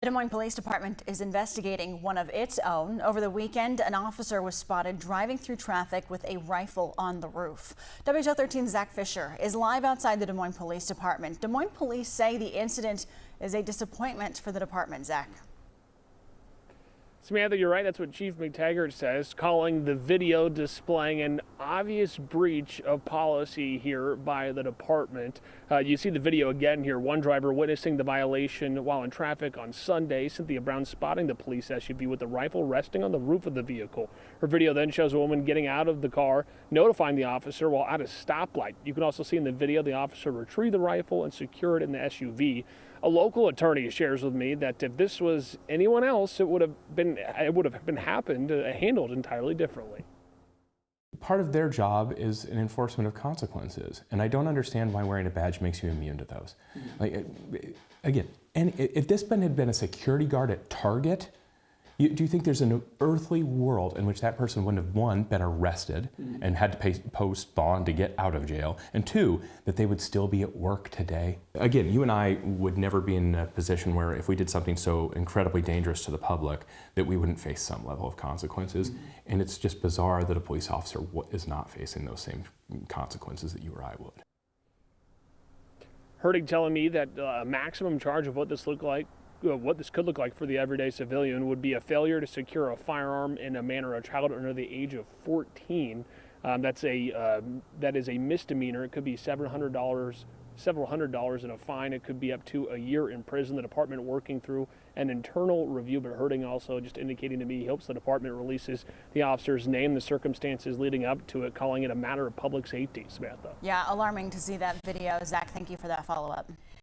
The Des Moines Police Department is investigating one of its own. Over the weekend, an officer was spotted driving through traffic with a rifle on the roof. WHL 13's Zach Fisher is live outside the Des Moines Police Department. Des Moines police say the incident is a disappointment for the department. Zach. Samantha, you're right. That's what Chief McTaggart says, calling the video displaying an obvious breach of policy here by the department. You see the video again here. One driver witnessing the violation while in traffic on Sunday. Cynthia Brown spotting the police SUV with the rifle resting on the roof of the vehicle. Her video then shows a woman getting out of the car, notifying the officer while at a stoplight. You can also see in the video the officer retrieve the rifle and secure it in the SUV. A local attorney shares with me that if this was anyone else, it would have been handled entirely differently. Part of their job is an enforcement of consequences, and I don't understand why wearing a badge makes you immune to those. Again, and if this had been a security guard at Target, do you think there's an earthly world in which that person wouldn't have, one, been arrested and had to post bond to get out of jail, and two, that they would still be at work today? Again, you and I would never be in a position where if we did something so incredibly dangerous to the public that we wouldn't face some level of consequences. And it's just bizarre that a police officer is not facing those same consequences that you or I would. Hurtig telling me that a maximum charge of what this could look like for the everyday civilian would be a failure to secure a firearm in a manner a child under the age of 14. That is a misdemeanor. It could be several hundred dollars in a fine. It could be up to a year in prison. The department working through an internal review, but Hurtig also just indicating to me he hopes the department releases the officer's name, the circumstances leading up to it, calling it a matter of public safety. Samantha. Yeah, alarming to see that video. Zach, thank you for that follow-up.